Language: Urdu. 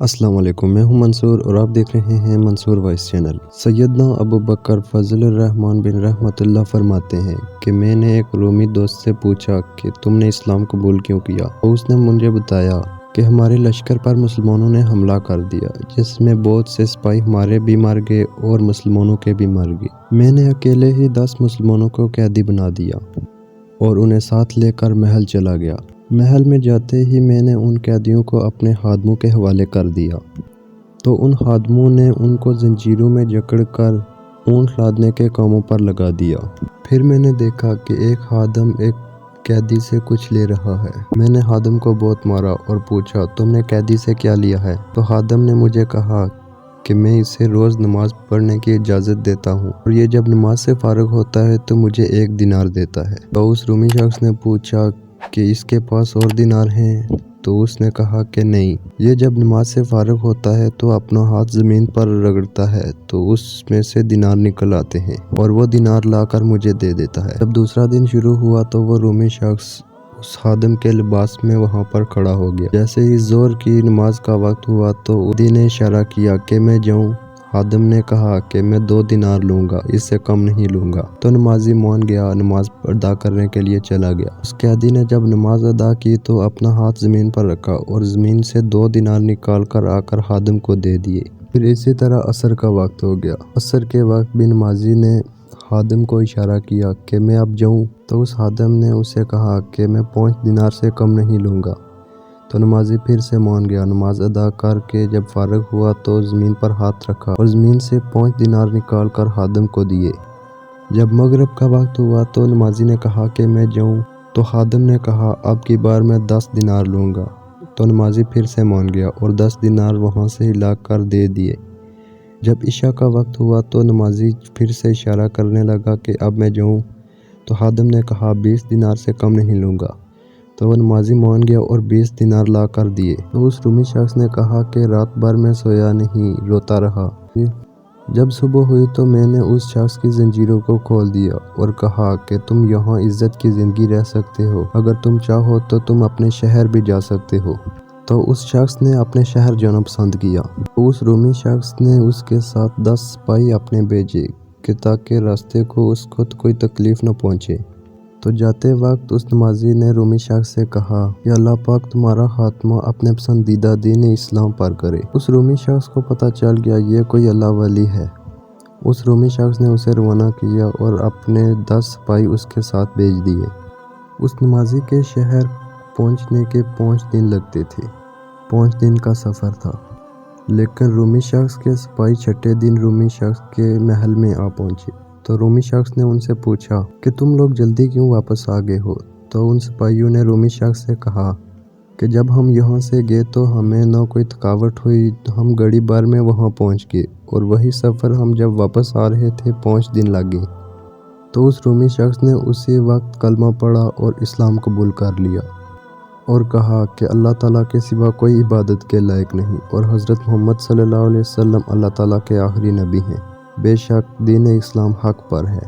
السلام علیکم، میں ہوں منصور اور آپ دیکھ رہے ہیں منصور وائس چینل۔ سیدنا ابو بکر فضل الرحمن بن رحمت اللہ فرماتے ہیں کہ میں نے ایک رومی دوست سے پوچھا کہ تم نے اسلام قبول کیوں کیا؟ اور اس نے مجھے بتایا کہ ہمارے لشکر پر مسلمانوں نے حملہ کر دیا، جس میں بہت سے سپاہی ہمارے بھی مر گئے اور مسلمانوں کے بھی مر گئے۔ میں نے اکیلے ہی 10 مسلمانوں کو قیدی بنا دیا اور انہیں ساتھ لے کر محل چلا گیا۔ محل میں جاتے ہی میں نے ان قیدیوں کو اپنے خادموں کے حوالے کر دیا، تو ان خادموں نے ان کو زنجیروں میں جکڑ کر اونٹ لادنے کے کاموں پر لگا دیا۔ پھر میں نے دیکھا کہ ایک خادم ایک قیدی سے کچھ لے رہا ہے۔ میں نے خادم کو بہت مارا اور پوچھا، تم نے قیدی سے کیا لیا ہے؟ تو خادم نے مجھے کہا کہ میں اسے روز نماز پڑھنے کی اجازت دیتا ہوں اور یہ جب نماز سے فارغ ہوتا ہے تو مجھے 1 دینار دیتا ہے۔ تو اس رومی شخص نے پوچھا کہ اس کے پاس اور دینار ہیں؟ تو اس نے کہا کہ نہیں، یہ جب نماز سے فارغ ہوتا ہے تو اپنا ہاتھ زمین پر رگڑتا ہے تو اس میں سے دینار نکل آتے ہیں اور وہ دینار لا کر مجھے دے دیتا ہے۔ جب دوسرا دن شروع ہوا تو وہ رومی شخص اس خادم کے لباس میں وہاں پر کھڑا ہو گیا۔ جیسے ہی ظہر کی نماز کا وقت ہوا تو ادی نے اشارہ کیا کہ میں جاؤں۔ خادم نے کہا کہ میں 2 دینار لوں گا، اس سے کم نہیں لوں گا۔ تو نمازی مان گیا، نماز ادا کرنے کے لیے چلا گیا۔ اس قیدی نے جب نماز ادا کی تو اپنا ہاتھ زمین پر رکھا اور زمین سے 2 دینار نکال کر آ کر خادم کو دے دیے۔ پھر اسی طرح عصر کا وقت ہو گیا۔ عصر کے وقت بھی نمازی نے خادم کو اشارہ کیا کہ میں اب جاؤں، تو اس خادم نے اسے کہا کہ میں 5 دینار سے کم نہیں لوں گا۔ تو نمازی پھر سے مان گیا، نماز ادا کر کے جب فارغ ہوا تو زمین پر ہاتھ رکھا اور زمین سے 5 دینار نکال کر خادم کو دیے۔ جب مغرب کا وقت ہوا تو نمازی نے کہا کہ میں جاؤں، تو خادم نے کہا اب کی بار میں 10 دینار لوں گا۔ تو نمازی پھر سے مان گیا اور 10 دینار وہاں سے لا کر دے دیے۔ جب عشاء کا وقت ہوا تو نمازی پھر سے اشارہ کرنے لگا کہ اب میں جاؤں، تو خادم نے کہا 20 دینار سے کم نہیں لوں گا۔ تو وہ نمازی مان گیا اور 20 دینار لا کر دیے۔ تو اس رومی شخص نے کہا کہ رات بھر میں سویا نہیں، روتا رہا۔ جب صبح ہوئی تو میں نے اس شخص کی زنجیروں کو کھول دیا اور کہا کہ تم یہاں عزت کی زندگی رہ سکتے ہو، اگر تم چاہو تو تم اپنے شہر بھی جا سکتے ہو۔ تو اس شخص نے اپنے شہر جانا پسند کیا۔ تو اس رومی شخص نے اس کے ساتھ 10 سپاہی اپنے بھیجے کہ تاکہ راستے کو اس کو کوئی تکلیف نہ پہنچے۔ تو جاتے وقت اس نمازی نے رومی شخص سے کہا کہ اللہ پاک تمہارا خاتمہ اپنے پسندیدہ دین اسلام پر کرے۔ اس رومی شخص کو پتہ چل گیا یہ کوئی اللہ ولی ہے۔ اس رومی شخص نے اسے روانہ کیا اور اپنے 10 سپاہی اس کے ساتھ بھیج دیے۔ اس نمازی کے شہر پہنچنے کے 5 دن لگتے تھے۔ 5 دن کا سفر تھا، لیکن رومی شخص کے سپاہی چھٹے دن رومی شخص کے محل میں آ پہنچے۔ تو رومی شخص نے ان سے پوچھا کہ تم لوگ جلدی کیوں واپس آ گئے ہو؟ تو ان سپاہیوں نے رومی شخص سے کہا کہ جب ہم یہاں سے گئے تو ہمیں نہ کوئی تھکاوٹ ہوئی، تو ہم گھڑی بھر میں وہاں پہنچ گئے اور وہی سفر ہم جب واپس آ رہے تھے 5 دن لگ گئے۔ تو اس رومی شخص نے اسی وقت کلمہ پڑھا اور اسلام قبول کر لیا اور کہا کہ اللہ تعالیٰ کے سوا کوئی عبادت کے لائق نہیں اور حضرت محمد صلی اللہ علیہ وسلم اللہ تعالیٰ کے آخری نبی ہیں۔ بے شک دین اسلام حق پر ہے۔